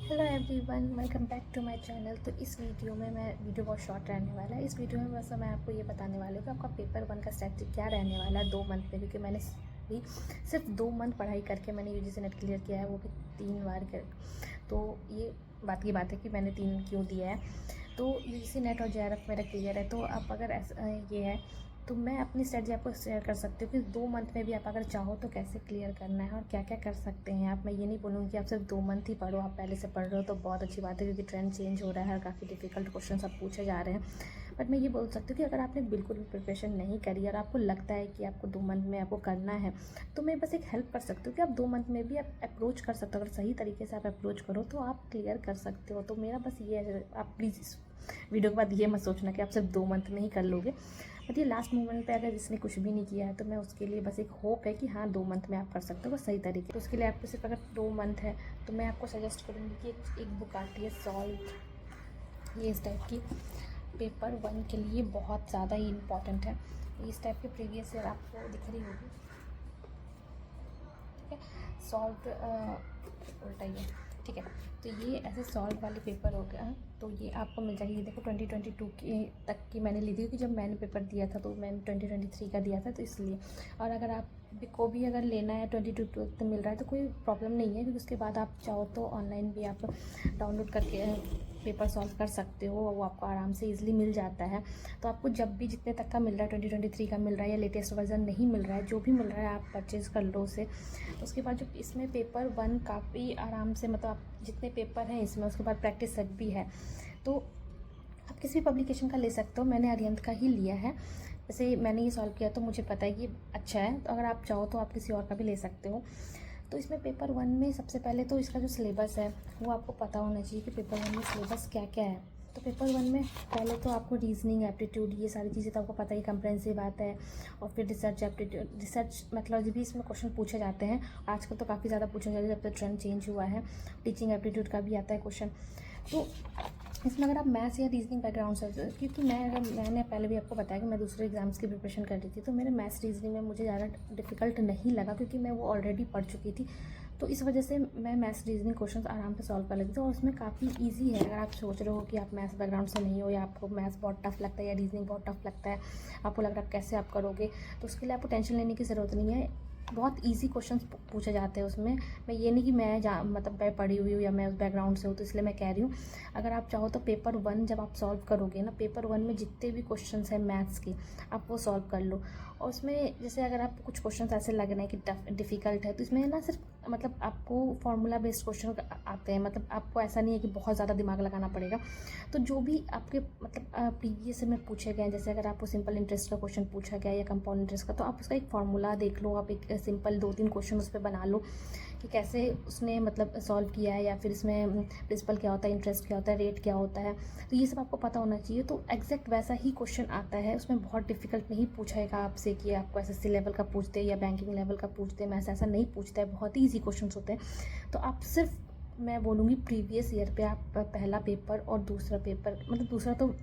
Hello everyone, welcome back to my channel. तो इस video में वीडियो बहुत शॉर्ट रहने वाला है। इस वीडियो में बस मैं आपको ये बताने वाली हूँ कि आपका पेपर 1 का स्ट्रैटेजी क्या रहने वाला है 2 मंथ में, क्योंकि मैंने भी सिर्फ 2 मंथ पढ़ाई करके मैंने यूजीसी नेट क्लियर किया है, वो भी 3 बार कर। तो ये बात की बात है कि मैंने 3 क्यों दिया है। तो यूजीसी नेट और जेआरएफ मेरा क्लियर है। तो अब अगर ऐसा ये है तो मैं अपनी स्ट्रेटजी आपको शेयर कर सकती हूँ कि 2 मंथ में भी आप अगर चाहो तो कैसे क्लियर करना है और क्या क्या कर सकते हैं आप। मैं ये नहीं बोलूँगी कि आप सिर्फ 2 मंथ ही पढ़ो, आप पहले से पढ़ रहे हो तो बहुत अच्छी बात है, क्योंकि ट्रेंड चेंज हो रहा है और काफ़ी डिफिकल्ट क्वेश्चन सब पूछे जा रहे हैं। बट मैं ये बोल सकती हूँ कि अगर आपने बिल्कुल भी प्रिपरेशन नहीं करी और आपको लगता है कि आपको 2 मंथ में आपको करना है, तो मैं बस एक हेल्प कर सकती हूँ कि आप 2 मंथ में भी आप अप्रोच कर सकते हो। अगर सही तरीके से आप अप्रोच करो तो आप क्लियर कर सकते हो। तो मेरा बस ये है, आप प्लीज़ इस वीडियो के बाद ये मत सोचना कि आप सिर्फ 2 मंथ में ही कर लोगे। बट ये लास्ट मोमेंट पे अगर जिसने कुछ भी नहीं किया है तो मैं उसके लिए बस एक होप है कि हाँ 2 मंथ में आप कर सकते हो बस सही तरीके। तो उसके लिए आपको सिर्फ अगर 2 मंथ है तो मैं आपको सजेस्ट करूँगी कि एक बुक आती है सॉल्व, ये इस टाइप की पेपर 1 के लिए बहुत ज़्यादा ही इम्पॉर्टेंट है। इस टाइप के प्रीवियस ईयर आपको दिख रही होगी, ठीक है। सॉल्व उल्टा ही है, ठीक है। तो ये ऐसे सॉल्व वाले पेपर हो गया, तो ये आपको मिल जाएगी। ये देखो 2022 की तक की मैंने ली थी, क्योंकि जब मैंने पेपर दिया था तो मैंने 2023 का दिया था, तो इसलिए। और अगर आप को भी अगर लेना है 22 तक मिल रहा है तो कोई प्रॉब्लम नहीं है, क्योंकि उसके बाद आप चाहो तो ऑनलाइन भी आप डाउनलोड करके पेपर सॉल्व कर सकते हो, वो आपको आराम से ईजिली मिल जाता है। तो आपको जब भी जितने तक का मिल रहा है, 2023 का मिल रहा है या लेटेस्ट वर्जन नहीं मिल रहा है, जो भी मिल रहा है आप परचेज़ कर लो उसे। उसके बाद जो इसमें पेपर 1 काफ़ी आराम से, मतलब आप जितने पेपर हैं इसमें, उसके बाद प्रैक्टिस सेट भी है, तो आप किसी भी पब्लिकेशन का ले सकते हो। मैंने अरिहंत का ही लिया है, जैसे मैंने ये सॉल्व किया तो मुझे पता है कि अच्छा है। तो अगर आप चाहो तो आप किसी और का भी ले सकते हो। तो इसमें पेपर 1 में सबसे पहले तो इसका जो सिलेबस है वो आपको पता होना चाहिए कि पेपर 1 में सिलेबस क्या क्या है। तो पेपर 1 में पहले तो आपको रीजनिंग, एप्टीट्यूड, ये सारी चीज़ें तो आपको पता ही, कंप्रेहेंसिव आता है। और फिर रिसर्च एप्टीट्यूड, रिसर्च मतलब भी इसमें क्वेश्चन पूछे जाते हैं। आजकल तो काफ़ी ज़्यादा पूछे जाते हैं जब तक ट्रेंड चेंज हुआ है। टीचिंग एप्टीट्यूड का भी आता है क्वेश्चन। तो इसमें अगर आप मैथ्स या रीजनिंग बैकग्राउंड से, क्योंकि मैंने पहले भी आपको बताया कि मैं दूसरे एग्जाम्स की प्रिपरेशन कर रही थी, तो मेरे मैथ्स रीजनिंग में मुझे ज़्यादा डिफिकल्ट नहीं लगा, क्योंकि मैं वो ऑलरेडी पढ़ चुकी थी। तो इस वजह से मैं मैथ्स रीजनिंग क्वेश्चंस आराम से सॉल्व कर लेती थी, और उसमें काफ़ी इजी है। अगर आप सोच रहे हो कि आप मैथ्स बैकग्राउंड से नहीं हो, या आपको मैथ्स बहुत टफ लगता है या रीजनिंग बहुत टफ लगता है, आपको लग रहा है कैसे आप करोगे, तो उसके लिए आपको टेंशन लेने की ज़रूरत नहीं है। बहुत इजी क्वेश्चंस पूछे जाते हैं उसमें। मैं ये नहीं कि मतलब मैं पढ़ी हुई हूँ या मैं उस बैकग्राउंड से हूँ, तो इसलिए मैं कह रही हूँ। अगर आप चाहो तो पेपर 1 जब आप सॉल्व करोगे ना, पेपर 1 में जितने भी क्वेश्चंस हैं मैथ्स के, आप वो सॉल्व कर लो। और उसमें जैसे अगर आपको कुछ क्वेश्चंस ऐसे लग रहे हैं कि टफ डिफ़िकल्ट है, तो इसमें ना सिर्फ मतलब आपको फार्मूला बेस्ड क्वेश्चन आते हैं, मतलब आपको ऐसा नहीं है कि बहुत ज़्यादा दिमाग लगाना पड़ेगा। तो जो भी आपके मतलब प्रीवियस में पूछे गए हैं, जैसे अगर आपको सिंपल इंटरेस्ट का क्वेश्चन पूछा गया या कंपाउंड इंटरेस्ट का, तो आप उसका एक फार्मूला देख लो, आप एक सिंपल 2-3 क्वेश्चन उस पर बना लो कि कैसे उसने मतलब सॉल्व किया है, या फिर इसमें प्रिंसिपल क्या होता है, इंटरेस्ट क्या होता है, रेट क्या होता है। तो ये सब आपको पता होना चाहिए। तो एग्जैक्ट वैसा ही क्वेश्चन आता है, उसमें बहुत डिफिकल्ट नहीं पूछेगा आपसे कि आपको एसएससी लेवल का पूछते हैं या बैंकिंग लेवल का पूछते हैं। मैथ्स ऐसा नहीं पूछता है, बहुत ही ईजी क्वेश्चन होते हैं। तो आप सिर्फ, मैं बोलूँगी प्रीवियस ईयर पे आप पहला पेपर और दूसरा पेपर, मतलब दूसरा तो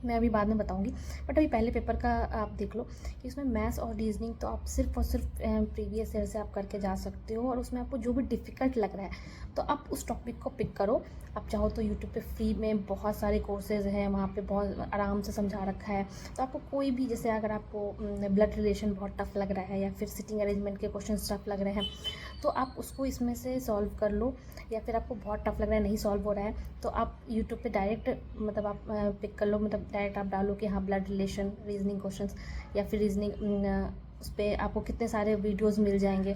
मैं अभी बाद में बताऊंगी, बट अभी पहले पेपर का आप देख लो कि इसमें मैथ्स और रीजनिंग तो आप सिर्फ और सिर्फ प्रीवियस ईयर से आप करके जा सकते हो। और उसमें आपको जो भी डिफ़िकल्ट लग रहा है तो आप उस टॉपिक को पिक करो। आप चाहो तो यूट्यूब पे फ्री में बहुत सारे कोर्सेज़ हैं, वहाँ पे बहुत आराम से समझा रखा है। तो आपको कोई भी, जैसे अगर आपको ब्लड रिलेशन बहुत टफ लग रहा है या फिर सिटिंग अरेंजमेंट के क्वेश्चन टफ लग रहे हैं, तो आप उसको इसमें से सॉल्व कर लो। या फिर आपको बहुत टफ लग रहा है, नहीं सॉल्व हो रहा है, तो आप यूट्यूब पे डायरेक्ट मतलब आप पिक कर लो, मतलब डायरेक्ट आप डालो कि हाँ ब्लड रिलेशन रीजनिंग क्वेश्चंस, या फिर रीजनिंग उस पर आपको कितने सारे वीडियोस मिल जाएंगे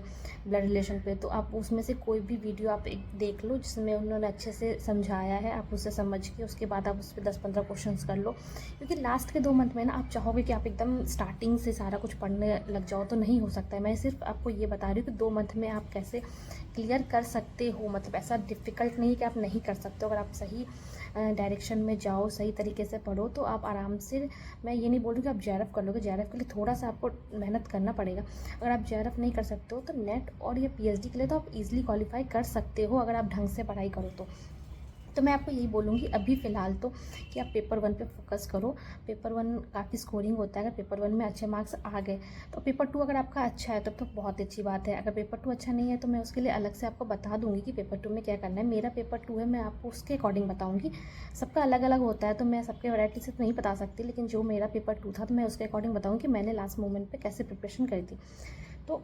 ब्लड रिलेशन पे। तो आप उसमें से कोई भी वीडियो आप एक देख लो जिसमें उन्होंने अच्छे से समझाया है, आप उससे समझ के उसके बाद आप उस पर 10-15 क्वेश्चंस कर लो। क्योंकि लास्ट के 2 मंथ में ना आप चाहोगे कि आप एकदम स्टार्टिंग से सारा कुछ पढ़ने लग जाओ, तो नहीं हो सकता है। मैं सिर्फ आपको ये बता रही हूँ कि 2 मंथ में आप कैसे क्लियर कर सकते हो। मतलब ऐसा डिफ़िकल्ट नहीं कि आप नहीं कर सकते हो। अगर आप सही डायरेक्शन में जाओ, सही तरीके से पढ़ो, तो आप आराम से, मैं ये नहीं बोल रही कि आप जेआरएफ कर लोगे, जेआरएफ के लिए थोड़ा सा आपको मेहनत करना पड़ेगा। अगर आप जेआरएफ नहीं कर सकते हो तो नेट और या पीएचडी के लिए तो आप इजीली क्वालिफाई कर सकते हो, अगर आप ढंग से पढ़ाई करो तो। तो मैं आपको यही बोलूँगी अभी फ़िलहाल तो कि आप पेपर 1 पे फोकस करो। पेपर 1 काफ़ी स्कोरिंग होता है, अगर पेपर 1 में अच्छे मार्क्स आ गए तो पेपर 2 अगर आपका अच्छा है तब तो बहुत अच्छी बात है। अगर पेपर 2 अच्छा नहीं है तो मैं उसके लिए अलग से आपको बता दूँगी कि पेपर 2 में क्या करना है। मेरा पेपर 2 है, मैं आपको उसके अकॉर्डिंग बताऊँगी। सबका अलग-अलग होता है तो मैं सबके वैरायटी से तो नहीं बता सकती, लेकिन जो मेरा पेपर 2 था तो मैं उसके अकॉर्डिंग बताऊँगी कि मैंने लास्ट मोमेंट पे कैसे प्रिपरेशन करी थी। तो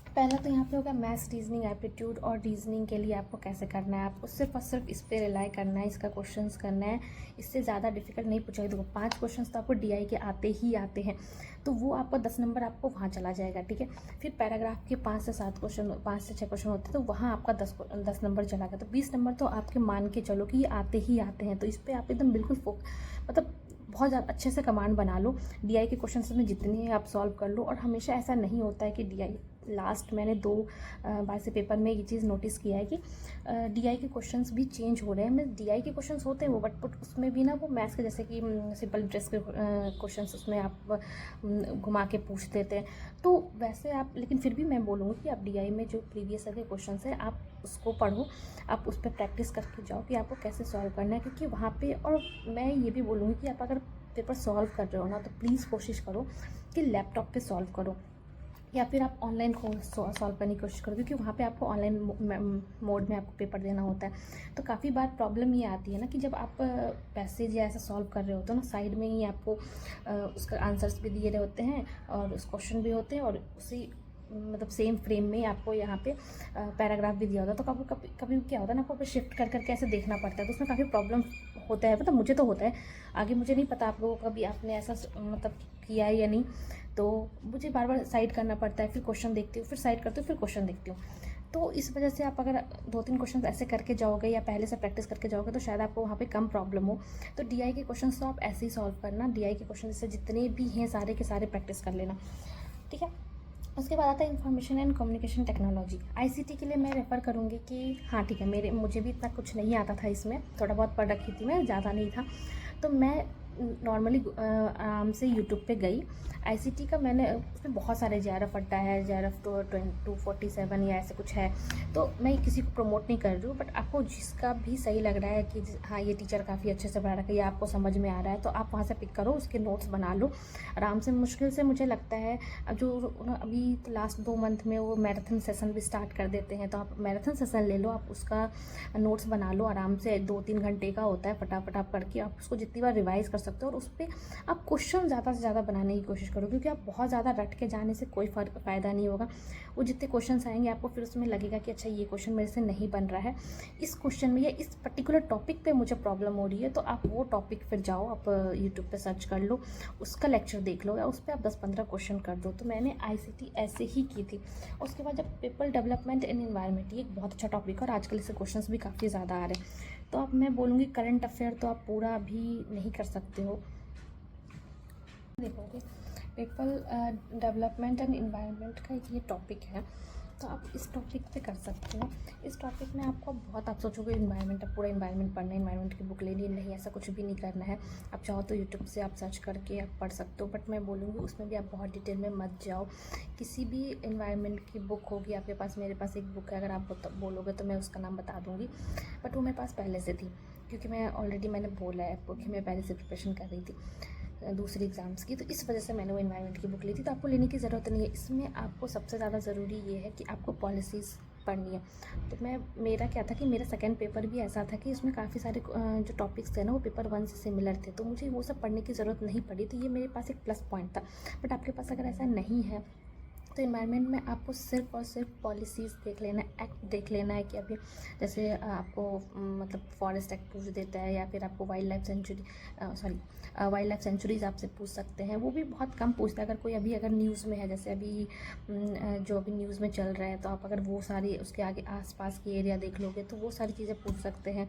पहला तो यहाँ पे होगा मैथ्स, रीजनिंग, एप्टीट्यूड। और रीजनिंग के लिए आपको कैसे करना है, आपको सिर्फ और सिर्फ इस पे रिलाई करना है, इसका क्वेश्चंस करना है। इससे ज़्यादा डिफिकल्ट नहीं पूछा। देखो 5 क्वेश्चंस तो आपको डीआई के आते ही आते हैं, तो वो आपको 10 नंबर आपको वहाँ चला जाएगा, ठीक है। फिर पैराग्राफ के 5 से 7 क्वेश्चन, 5 से 6 क्वेश्चन होते हैं, तो वहाँ आपका 10 नंबर चला गया, तो 20 नंबर तो आपके मान के चलो कि ये आते ही आते हैं। तो इस पर आप एकदम बिल्कुल मतलब बहुत ज़्यादा अच्छे से कमांड बना लो। डीआई के क्वेश्चंस में जितने हैं आप सॉल्व कर लो। और हमेशा ऐसा नहीं होता है कि डीआई, लास्ट मैंने 2 बार से पेपर में ये चीज़ नोटिस किया है कि डीआई के क्वेश्चंस भी चेंज हो रहे हैं। मैं डीआई के क्वेश्चंस होते हैं वो, बट उसमें भी ना वो मैथ्स के जैसे कि सिंपल इंटरेस्ट के क्वेश्चंस उसमें आप घुमा के पूछ देते हैं, तो वैसे आप, लेकिन फिर भी मैं बोलूँगी कि आप डीआई में जो प्रीवियस के क्वेश्चंस है आप उसको पढ़ो, आप उस पर प्रैक्टिस करके जाओ कि आपको कैसे सॉल्व करना है, क्योंकि वहाँ पर। और मैं ये भी बोलूँगी कि आप अगर पेपर सॉल्व कर रहे हो ना तो प्लीज़ कोशिश करो कि लैपटॉप पे सॉल्व करो, या फिर आप ऑनलाइन सॉल्व करने की कोशिश करो, क्योंकि वहाँ पे आपको ऑनलाइन मोड में आपको पेपर देना होता है। तो काफ़ी बार प्रॉब्लम ये आती है ना कि जब आप पैसेज या ऐसा सॉल्व कर रहे होते हो ना, साइड में ही आपको उसका आंसर्स भी दिए रहे होते हैं और उस क्वेश्चन भी होते हैं, और उसी मतलब सेम फ्रेम में आपको यहाँ पे पैराग्राफ भी दिया होता है। तो कभी कभी कभी क्या होता है ना, आपको शिफ्ट कर करके ऐसे देखना पड़ता है, तो उसमें काफ़ी प्रॉब्लम होता है। मतलब मुझे तो होता है, आगे मुझे नहीं पता आप लोगों को कभी आपने ऐसा मतलब किया है या नहीं। तो मुझे बार बार साइड करना पड़ता है, फिर क्वेश्चन देखती हूँ, फिर साइड करती हूँ, फिर क्वेश्चन देखती हूँ। तो इस वजह से आप अगर 2-3 क्वेश्चन ऐसे करके जाओगे या पहले से प्रैक्टिस करके जाओगे तो शायद आपको वहाँ पे कम प्रॉब्लम हो। तो डीआई के क्वेश्चन तो आप ऐसे ही सॉल्व करना, डीआई के क्वेश्चन से जितने भी हैं सारे के सारे प्रैक्टिस कर लेना, ठीक है। उसके बाद आता है information and communication technology. ICT के लिए मैं रेफ़र करूँगी कि हाँ ठीक है, मुझे भी इतना कुछ नहीं आता था, इसमें थोड़ा बहुत पढ़ रखी थी मैं, ज़्यादा नहीं था। तो मैं नॉर्मली आराम से यूट्यूब पे गई। आईसीटी का मैंने उसमें बहुत सारे जेआरएफ अड्डा है, जेआरएफ 247 या ऐसे कुछ है, तो मैं किसी को प्रमोट नहीं कर रही हूँ। बट आपको जिसका भी सही लग रहा है कि हाँ ये टीचर काफ़ी अच्छे से पढ़ा रखा है या आपको समझ में आ रहा है, तो आप वहाँ से पिक करो, उसके नोट्स बना लो आराम से। मुश्किल से मुझे लगता है अब जो अभी लास्ट 2 मंथ में वो मैराथन सेशन भी स्टार्ट कर देते हैं, तो आप मैराथन सेशन ले लो, आप उसका नोट्स बना लो आराम से। 2-3 घंटे का होता है, फटाफट आप करके आप उसको जितनी बार रिवाइज़ कर सकते हो। और उस पर आप क्वेश्चन ज़्यादा से ज़्यादा बनाने की कोशिश करो, क्योंकि आप बहुत ज़्यादा रट के जाने से कोई फ़ायदा नहीं होगा। वो जितने क्वेश्चन आएंगे आपको फिर उसमें लगेगा कि अच्छा ये क्वेश्चन मेरे से नहीं बन रहा है, इस क्वेश्चन में या इस पर्टिकुलर टॉपिक पे मुझे प्रॉब्लम हो रही है, तो आप वो टॉपिक फिर जाओ, आप यूट्यूब पे सर्च कर लो, उसका लेक्चर देख लो या उस पर आप 10-15 क्वेश्चन कर दो। तो मैंने आईसीटी ऐसे ही की थी। उसके बाद जब पीपल डेवलपमेंट एंड एनवायरनमेंट, ये एक बहुत अच्छा टॉपिक है और आजकल इससे क्वेश्चन भी काफ़ी ज़्यादा आ रहे हैं। तो अब मैं बोलूँगी करंट अफेयर तो आप पूरा भी नहीं कर सकते हो। देखोगे पीपल डेवलपमेंट एंड एनवायरनमेंट का ये टॉपिक है, तो आप इस टॉपिक पे कर सकते हो। इस टॉपिक में आपको बहुत, आप सोचोगे इन्वायरमेंट, अब पूरा इन्वायरमेंट पढ़ना है, इन्वायरमेंट की बुक लेनी नहीं, ऐसा कुछ भी नहीं करना है। आप चाहो तो यूट्यूब से आप सर्च करके आप पढ़ सकते हो, बट मैं बोलूँगी उसमें भी आप बहुत डिटेल में मत जाओ। किसी भी इन्वायरमेंट की बुक होगी आपके पास, मेरे पास एक बुक है, अगर आप बोलोगे तो मैं उसका नाम बता दूँगी, बट वो मेरे पास पहले से थी, क्योंकि मैंने बोला है आपको कि मैं पहले से प्रिपरेशन कर रही थी दूसरी एग्ज़ाम्स की, तो इस वजह से मैंने वो एनवायरनमेंट की बुक ली थी। तो आपको लेने की ज़रूरत नहीं है। इसमें आपको सबसे ज़्यादा ज़रूरी ये है कि आपको पॉलिसीज़ पढ़नी है। तो मेरा क्या था कि मेरा सेकंड पेपर भी ऐसा था कि इसमें काफ़ी सारे जो टॉपिक्स थे ना वो पेपर 1 से सिमिलर थे, तो मुझे वो सब पढ़ने की ज़रूरत नहीं पड़ी। तो ये मेरे पास एक प्लस पॉइंट था। बट आपके पास अगर ऐसा नहीं है तो एनवायरनमेंट में आपको सिर्फ और सिर्फ पॉलिसीज़ देख लेना, एक्ट देख लेना है कि अभी जैसे आपको मतलब फॉरेस्ट एक्ट पूछ देता है, या फिर आपको वाइल्ड लाइफ सेंचुरीज़ आपसे पूछ सकते हैं, वो भी बहुत कम पूछता है। अगर कोई अगर न्यूज़ में है, जैसे अभी जो अभी न्यूज़ में चल रहा है, तो आप अगर वो सारी उसके आगे आसपास की एरिया देख लोगे तो वो सारी चीज़ें पूछ सकते हैं।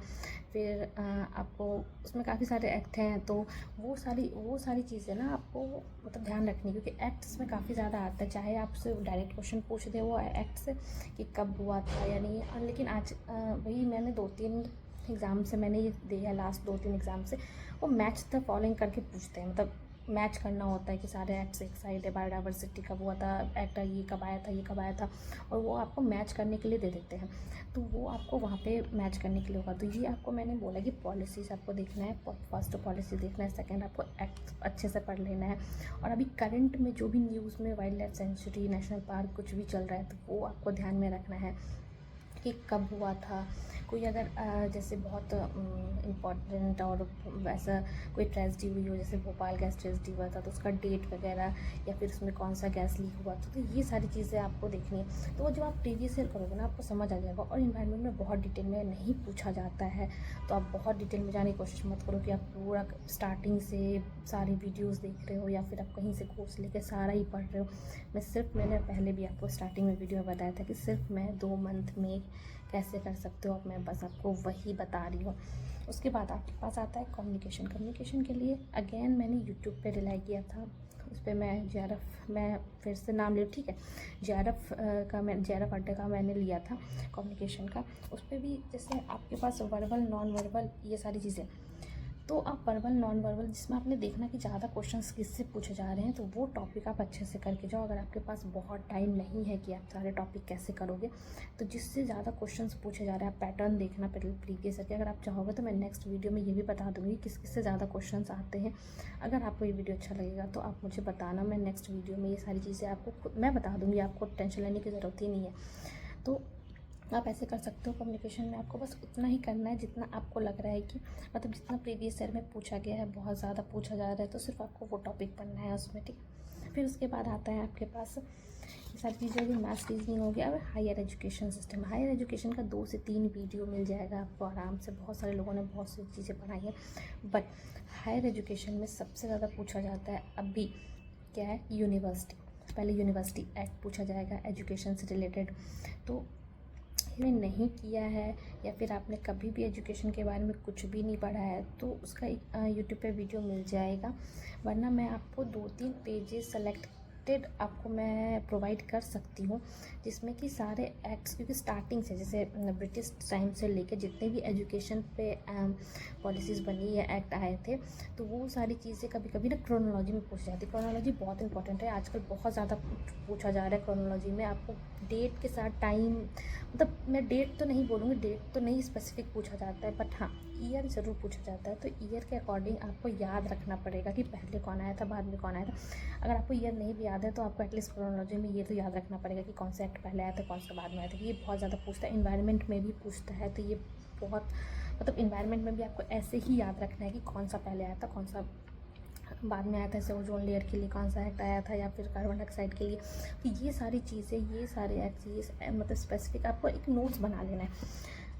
फिर आपको उसमें काफ़ी सारे एक्ट हैं, तो वो सारी चीज़ें ना आपको मतलब ध्यान रखनी, क्योंकि एक्ट्स में काफ़ी ज़्यादा आता है। चाहे आपसे डायरेक्ट क्वेश्चन पूछ दे वो एक्ट से कि कब हुआ था या नहीं, लेकिन आज वही मैंने 2-3 एग्ज़ाम से मैंने ये दिया, लास्ट 2-3 एग्ज़ाम से वो मैच द फॉलोइंग करके पूछते हैं, मतलब मैच करना होता है कि सारे एक्ट्स एक साइड है, बायोडाइवर्सिटी कब हुआ था, एक्ट ये कब आया था, ये कब आया था, और वो आपको मैच करने के लिए दे देते हैं। तो वो आपको वहाँ पे मैच करने के लिए होगा। तो ये आपको मैंने बोला कि पॉलिसीज़ आपको देखना है, फर्स्ट तो पॉलिसी देखना है, सेकंड आपको एक्ट अच्छे से पढ़ लेना है, और अभी करंट में जो भी न्यूज़ में wild life sanctuary, national park कुछ भी चल रहा है तो वो आपको ध्यान में रखना है कि कब हुआ था। कोई अगर जैसे बहुत इम्पॉर्टेंट और वैसा कोई ट्रेजेडी हुई हो, जैसे भोपाल गैस ट्रेजेडी हुआ था, तो उसका डेट वगैरह, या फिर उसमें कौन सा गैस लीक हुआ था, तो ये सारी चीज़ें आपको देखनी है। तो वो जब आप प्रीवियस ईयर करोगे ना, आपको समझ आ जाएगा। और इन्वायरमेंट में बहुत डिटेल में नहीं पूछा जाता है, तो आप बहुत डिटेल में जाने की कोशिश मत करो कि आप पूरा स्टार्टिंग से सारी वीडियोज़ देख रहे हो, या फिर आप कहीं से कोर्स लेके सारा ही पढ़ रहे हो। मैंने पहले भी आपको स्टार्टिंग में वीडियो में बताया था कि सिर्फ मैं 2 मंथ में कैसे कर सकते हो, अब मैं बस आपको वही बता रही हूँ। उसके बाद आपके पास आता है कम्युनिकेशन। कम्युनिकेशन के लिए अगेन मैंने यूट्यूब पे रिलाई किया था, उस पर मैं JRF, मैं फिर से नाम ले, ठीक है, JRF अड्डे का मैंने लिया था कम्युनिकेशन का। उस पर भी जैसे आपके पास वर्बल, नॉन वर्बल, ये सारी चीज़ें, तो आप वर्बल, नॉन वर्बल, जिसमें आपने देखना कि ज़्यादा क्वेश्चंस किससे पूछे जा रहे हैं, तो वो टॉपिक आप अच्छे से करके जाओ। अगर आपके पास बहुत टाइम नहीं है कि आप सारे टॉपिक कैसे करोगे, तो जिससे ज़्यादा क्वेश्चंस पूछे जा रहे हैं आप पैटर्न देखना प्रीवियस ईयर के। अगर आप चाहोगे तो मैं नेक्स्ट वीडियो में ये भी बता दूँगी किस किस से ज़्यादा क्वेश्चन आते हैं। अगर आपको ये वीडियो अच्छा लगेगा तो आप मुझे बताना, मैं नेक्स्ट वीडियो में ये सारी चीज़ें आपको खुद मैं बता दूँगी, आपको टेंशन लेने की ज़रूरत ही नहीं है। तो आप ऐसे कर सकते हो। कम्युनिकेशन में आपको बस उतना ही करना है जितना आपको लग रहा है कि मतलब जितना प्रीवियस ईयर में पूछा गया है, बहुत ज़्यादा पूछा जा रहा है, तो सिर्फ आपको वो टॉपिक पढ़ना है उसमें, ठीक। फिर उसके बाद आता है आपके पास ये सारी चीज़ें होगी, मैथ्स, रीजनिंग हो गया। अब higher education system, higher education का 2 से 3 वीडियो मिल जाएगा आपको आराम से। बहुत सारे लोगों ने बहुत सी चीज़ें पढ़ाई हैं, बट हायर एजुकेशन में सबसे ज़्यादा पूछा जाता है अभी क्या है, यूनिवर्सिटी। पहले यूनिवर्सिटी एक्ट पूछा जाएगा एजुकेशन से रिलेटेड। तो आपने नहीं किया है या फिर आपने कभी भी एजुकेशन के बारे में कुछ भी नहीं पढ़ा है, तो उसका एक यूट्यूब पे वीडियो मिल जाएगा, वरना मैं आपको 2-3 पेजेस सेलेक्टेड आपको मैं प्रोवाइड कर सकती हूँ, जिसमें कि सारे एक्ट्स, क्योंकि स्टार्टिंग से जैसे ब्रिटिश टाइम से लेके जितने भी एजुकेशन पे पॉलिसीज़ बनी या एक्ट आए थे, तो वो सारी चीज़ें कभी कभी ना क्रोनोलॉजी में पूछी जाती है। क्रोनोलॉजी बहुत इंपॉर्टेंट है, आजकल बहुत ज़्यादा पूछा जा रहा है क्रोनोलॉजी में। आपको डेट के साथ टाइम, मतलब मैं डेट तो नहीं बोलूँगी, डेट तो नहीं स्पेसिफिक पूछा जाता है, बट हाँ ईयर ज़रूर पूछा जाता है। तो ईयर के अकॉर्डिंग आपको याद रखना पड़ेगा कि पहले कौन आया था, बाद में कौन आया था। अगर आपको ईयर नहीं भी याद है तो आपको एटलीस्ट क्रोनोलॉजी में ये तो याद रखना पड़ेगा कि कौन सा एक्ट पहले आया था, कौन सा बाद में आया था। ये बहुत ज़्यादा पूछता है, इन्वायरमेंट में भी पूछता है, तो ये बहुत मतलब इन्वायरमेंट में भी आपको ऐसे ही याद रखना है कि कौन सा पहले आया था, कौन सा बाद में आया था। जैसे ओजोन लेयर के लिए कौन सा एक्ट आया था, या फिर कार्बन डाइऑक्साइड के लिए। तो ये सारी चीज़ें, ये सारे एक्ट, ये मतलब स्पेसिफिक आपको एक नोट्स बना लेना है।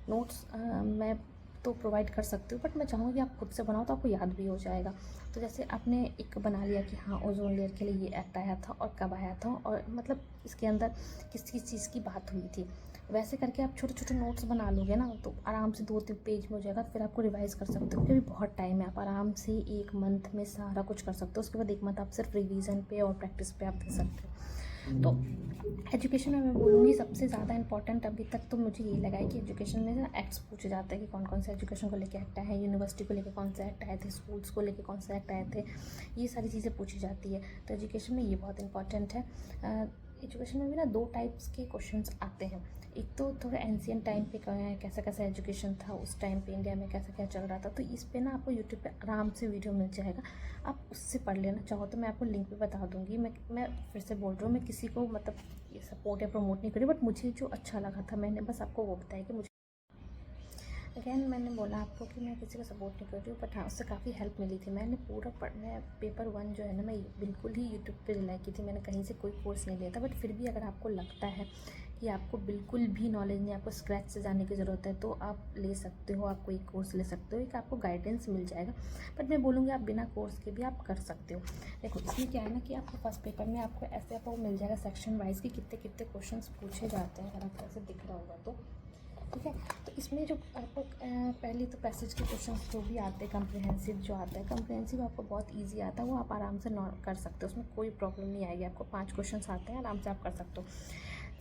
नोट्स मैं तो प्रोवाइड कर सकती हूँ, बट मैं चाहूँगी आप खुद से बनाओ तो आपको याद भी हो जाएगा। तो जैसे आपने एक बना लिया कि हाँ ओजोन लेयर के लिए ये एक्ट आया था और कब आया था, और मतलब इसके अंदर किस किस चीज़ की बात हुई थी, वैसे करके आप छोटे छोटे नोट्स बना लोगे ना, तो आराम से 2-3 पेज में हो जाएगा। फिर आपको रिवाइज़ कर सकते हो, क्योंकि बहुत टाइम है, आप आराम से 1 मंथ में सारा कुछ कर सकते हो। उसके बाद 1 मंथ आप सिर्फ रिवीजन पे और प्रैक्टिस पे आप दे सकते हो। तो एजुकेशन में मैं बोलूँगी सबसे ज़्यादा इंपॉर्टेंट अभी तक तो मुझे ये लगा है कि एजुकेशन में ना एक्ट्स पूछे जाते हैं कि कौन कौन से एजुकेशन को लेकर एक्ट आए हैं, यूनिवर्सिटी को लेकर कौन से एक्ट आए थे, स्कूल्स को लेकर कौन से एक्ट आए थे, ये सारी चीज़ें पूछी जाती है। तो एजुकेशन में ये बहुत इंपॉर्टेंट है। एजुकेशन में भी ना 2 टाइप्स के क्वेश्चंस आते हैं। एक तो थोड़ा एंशियंट टाइम पे कैसा कैसा एजुकेशन था, उस टाइम पे इंडिया में कैसा क्या चल रहा था, तो इस पे ना आपको यूट्यूब पे आराम से वीडियो मिल जाएगा, आप उससे पढ़ लेना। चाहो तो मैं आपको लिंक भी बता दूँगी। मैं फिर से बोल रही हूँ, मैं किसी को मतलब ये सपोर्ट या प्रमोट नहीं करी, बट मुझे जो अच्छा लगा था मैंने बस आपको वो बताया कि मुझे अगेन मैंने बोला आपको कि मैं किसी को सपोर्ट नहीं कर रही हूँ, बट हाँ उससे काफ़ी हेल्प मिली थी। मैंने पूरा मैं पेपर 1 जो है ना, मैं बिल्कुल ही यूट्यूब पे रिलाई की थी, मैंने कहीं से कोई कोर्स नहीं लिया था। बट फिर भी अगर आपको लगता है कि आपको बिल्कुल भी नॉलेज नहीं, आपको स्क्रैच से जाने की ज़रूरत है, तो आप ले सकते हो, आप कोई कोर्स ले सकते हो, एक आपको गाइडेंस मिल जाएगा। बट मैं बोलूँगी आप बिना कोर्स के भी आप कर सकते हो। देखो इसमें क्या है ना कि आपको फर्स्ट पेपर में आपको ऐसे आपको मिल जाएगा सेक्शन वाइज कि कितने कितने क्वेश्चन पूछे जाते हैं, अगर आपको ऐसे दिख रहा होगा तो ठीक है। तो इसमें जो आपको पहले तो पैसेज के क्वेश्चन जो भी आते हैं, कम्प्रिहेंसिव जो आता है, कम्प्रिहेंसिव आपको बहुत इजी आता है, वो आप आराम से कर सकते हो, उसमें कोई प्रॉब्लम नहीं आएगी। आपको 5 क्वेश्चन आते हैं, आराम से आप कर सकते हो।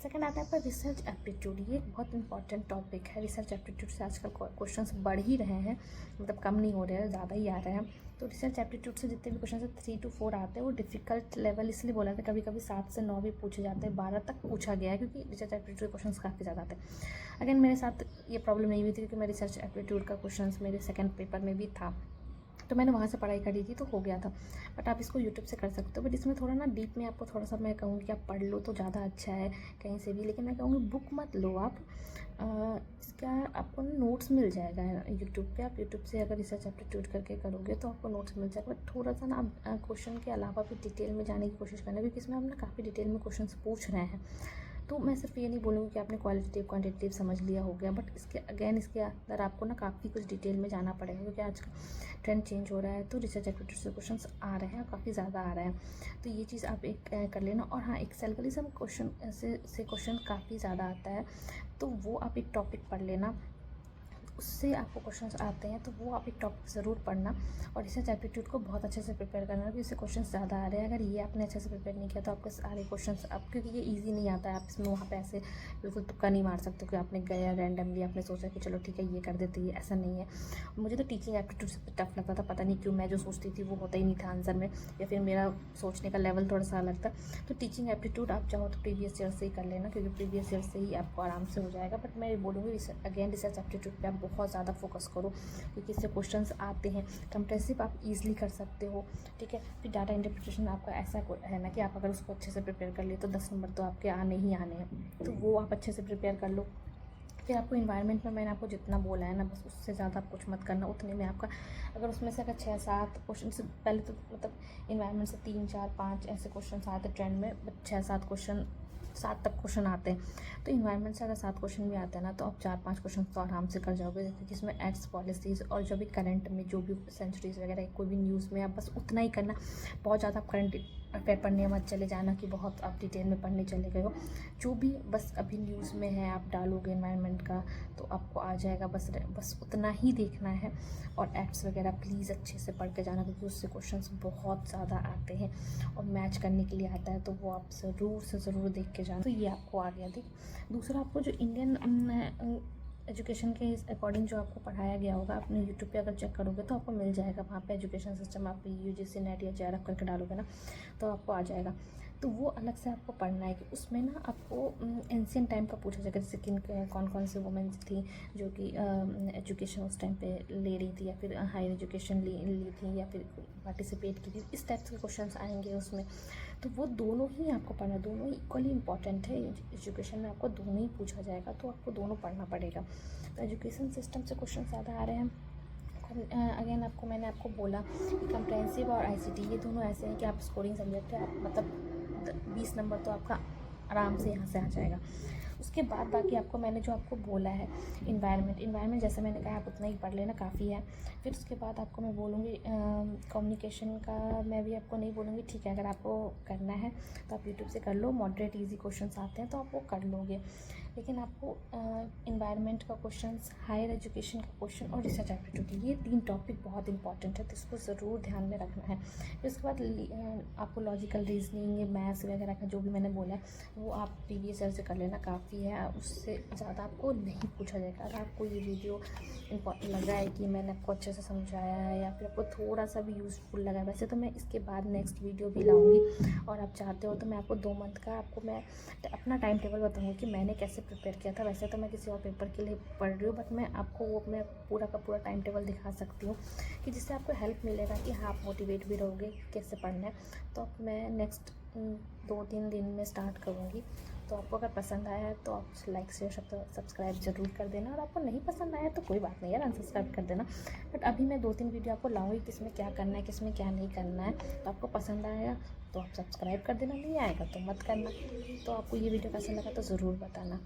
सेकंड आता है आपका रिसर्च एप्टीट्यूड। ये एक बहुत इंपॉर्टेंट टॉपिक है। रिसर्च एप्टीट्यूड से आजकल क्वेश्चंस बढ़ ही रहे हैं, मतलब कम नहीं हो रहे हैं, ज़्यादा ही आ रहे हैं। तो रिसर्च एप्टीट्यूड से जितने भी क्वेश्चन है 3 to 4 आते हैं। वो डिफ़िकल्ट लेवल इसलिए बोला था, कभी कभी 7 से 9 भी पूछे जाते हैं, 12 तक पूछा गया है, क्योंकि रिसर्च एप्टीट्यूड क्वेश्चन काफ़ी ज़्यादा आते हैं। अगेन मेरे साथ ये प्रॉब्लम नहीं हुई थी, क्योंकि मैं रिसर्च एप्टीट्यूड का क्वेश्चन मेरे सेकेंड पेपर में भी था, तो मैंने वहाँ से पढ़ाई करी थी, तो हो गया था। बट आप इसको यूट्यूब से कर सकते हो, बट इसमें थोड़ा ना डीप में आपको थोड़ा सा मैं कहूँगी कि आप पढ़ लो तो ज़्यादा अच्छा है कहीं से भी। लेकिन मैं कहूँगी बुक मत लो आप, इसका आपको नोट्स मिल जाएगा यूट्यूब पे। आप यूट्यूब से अगर रिसर्च एप्टीट्यूड करके करोगे तो आपको नोट्स मिल जाएगा। बट थोड़ा सा ना आप क्वेश्चन के अलावा भी डिटेल में जाने की कोशिश करना, क्योंकि इसमें हम ना काफ़ी डिटेल में क्वेश्चन पूछ रहे हैं। तो मैं सिर्फ ये नहीं बोलूँगी कि आपने क्वालिटेटिव क्वांटिटेटिव समझ लिया हो गया, बट इसके अंदर आपको ना काफ़ी कुछ डिटेल में जाना पड़ेगा, क्योंकि आज का ट्रेंड चेंज हो रहा है। तो रिसर्च एप्टीट्यूड से क्वेश्चंस आ रहे हैं, काफ़ी ज़्यादा आ रहे हैं। तो ये चीज़ आप एक कर लेना। और हाँ, एक्सेल का सब क्वेश्चन से क्वेश्चन काफ़ी ज़्यादा आता है, तो वो आप एक टॉपिक पढ़ लेना, उससे आपको क्वेश्चंस आते हैं, तो वो आप एक टॉपिक ज़रूर पढ़ना। और रिसर्च एप्टीट्यूड को बहुत अच्छे से प्रिपेयर करना, क्योंकि इससे क्वेश्चंस ज़्यादा आ रहे हैं। अगर ये आपने अच्छे से प्रिपेयर नहीं किया तो आपके सारे क्वेश्चंस आप, क्योंकि ये इजी नहीं आता है, आप इसमें वहाँ पे ऐसे बिल्कुल तुक्का नहीं मार सकते कि आपने गया रैंडमली आपने सोचा कि चलो ठीक है ये कर देते, ये ऐसा नहीं है। मुझे तो टीचिंग एप्टीट्यूड से टफ लगता था, पता नहीं क्यों। मैं जो सोचती थी वो होता ही नहीं था आंसर में, या फिर मेरा सोचने का लेवल थोड़ा सा अलग था। तो टीचिंग एप्टीट्यूड आप चाहो तो प्रीवियस ईयर से ही कर लेना, क्योंकि प्रीवियस ईयर से ही आपको आराम से हो जाएगा। बट मैं बोलूँगी अगेन रिसर्च एप्टीट्यूड पे आप बहुत ज़्यादा फोकस करो, क्योंकि इससे क्वेश्चंस आते हैं। कंप्रेसिव आप इजीली कर सकते हो, ठीक है। फिर डाटा इंटरप्रिटेशन आपका ऐसा है ना कि आप अगर उसको अच्छे से प्रिपेयर कर लिए तो 10 नंबर तो आपके आने ही आने हैं, तो वो आप अच्छे से प्रिपेयर कर लो। फिर आपको इन्वायरमेंट में मैंने आपको जितना बोला है ना, बस उससे ज़्यादा आप कुछ मत करना, उतने में आपका अगर उसमें से अगर 6-7 क्वेश्चन से पहले तो मतलब इन्वायरमेंट से 3-4-5 ऐसे क्वेश्चन आते ट्रेंड में, 6-7 क्वेश्चन 7 तक क्वेश्चन आते हैं। तो इन्वायरमेंट से अगर 7 क्वेश्चन भी आते हैं ना, तो आप 4-5 क्वेश्चन तो आराम से कर जाओगे, जिसमें एक्ट्स पॉलिसीज़ और जो भी करंट में जो भी सेंचुरीज़ वगैरह कोई भी न्यूज़ में, आप बस उतना ही करना। बहुत ज़्यादा आप करंट अफेयर पढ़ने मत चले जाना कि बहुत आप डिटेल में पढ़ने चले गए हो। जो भी बस अभी न्यूज़ में है आप डालोगे इन्वायरमेंट का, तो आपको आ जाएगा। बस उतना ही देखना है। और एक्ट्स वगैरह प्लीज़ अच्छे से पढ़ के जाना, क्योंकि उससे क्वेश्चंस बहुत ज़्यादा आते हैं और मैच करने के लिए आता है, तो वो आप ज़रूर से ज़रूर देख के जाना। तो ये आपको आ गया। दूसरा आपको जो इंडियन एजुकेशन के अकॉर्डिंग जो आपको पढ़ाया गया होगा, अपने यूट्यूब पे अगर चेक करोगे तो आपको मिल जाएगा। वहाँ पे एजुकेशन सिस्टम आप UGC नेट या JRF करके डालोगे ना, तो आपको आ जाएगा। तो वो अलग से आपको पढ़ना है कि उसमें ना आपको एंशियंट टाइम का पूछा जाएगा, जैसे कौन कौन सी वुमेन्स थी जो कि एजुकेशन उस टाइम पे ले रही थी, या फिर हायर एजुकेशन ली थी, या फिर पार्टिसिपेट की थी। इस टाइप के क्वेश्चन आएंगे उसमें। तो वो दोनों ही आपको पढ़ना, दोनों ही इक्वली इंपॉर्टेंट है। एजुकेशन में आपको दोनों ही पूछा जाएगा, तो आपको दोनों पढ़ना पड़ेगा। तो एजुकेशन सिस्टम से क्वेश्चन ज़्यादा आ रहे हैं। अगेन मैंने आपको बोला कि कंप्रेहेंसिव और ICT ये दोनों ऐसे हैं कि आप स्कोरिंग सब्जेक्ट है, आप मतलब 20 नंबर तो आपका आराम से यहाँ से आ जाएगा। उसके बाद बाकी आपको मैंने जो आपको बोला है इन्वायरमेंट जैसे मैंने कहा आप उतना ही पढ़ लेना, काफ़ी है। फिर उसके बाद आपको मैं बोलूँगी कम्युनिकेशन का मैं भी आपको नहीं बोलूँगी, ठीक है। अगर आपको करना है तो आप यूट्यूब से कर लो, मॉडरेट ईजी क्वेश्चंस आते हैं तो आप वो कर लोगे। लेकिन आपको इन्वायरमेंट का क्वेश्चन, हायर एजुकेशन का क्वेश्चन और रिसर्च एप्टीट्यूड, ये 3 टॉपिक बहुत इंपॉर्टेंट है, तो इसको ज़रूर ध्यान में रखना है। फिर उसके बाद आपको लॉजिकल रीजनिंग, मैथ्स वगैरह का जो भी मैंने बोला है वो आप प्रीवियस ईयर से कर लेना, काफ़ी है। उससे ज़्यादा आपको नहीं पूछा जाएगा। अगर आपको ये वीडियो इम्पॉर्टेंट लग रहा है कि मैंने आपको अच्छे से समझाया है, या फिर आपको थोड़ा सा भी यूज़फुल लगा है, वैसे तो मैं इसके बाद नेक्स्ट वीडियो भी लाऊंगी, और आप चाहते हो तो मैं आपको 2 मंथ का आपको मैं अपना टाइम टेबल बताऊँगी कि मैंने कैसे प्रिपेयर किया था। वैसे तो मैं किसी और पेपर के लिए पढ़ रही हूँ, बट मैं आपको वो मैं पूरा का पूरा टाइम टेबल दिखा सकती हूँ, कि जिससे आपको हेल्प मिलेगा कि हाँ आप मोटिवेट भी रहोगे कैसे पढ़ना है। तो अब मैं नेक्स्ट 2-3 दिन में स्टार्ट करूँगी। तो आपको अगर पसंद आया है तो आप लाइक शेयर सब्सक्राइब ज़रूर कर देना, और आपको नहीं पसंद आया तो कोई बात नहीं यार, अनसब्सक्राइब कर देना। बट अभी मैं 2-3 वीडियो आपको लाऊंगी किसमें क्या करना है, किसमें क्या नहीं करना है। तो आपको पसंद आएगा तो आप सब्सक्राइब कर देना, नहीं आएगा तो मत करना। तो आपको ये वीडियो कैसा लगा तो ज़रूर बताना।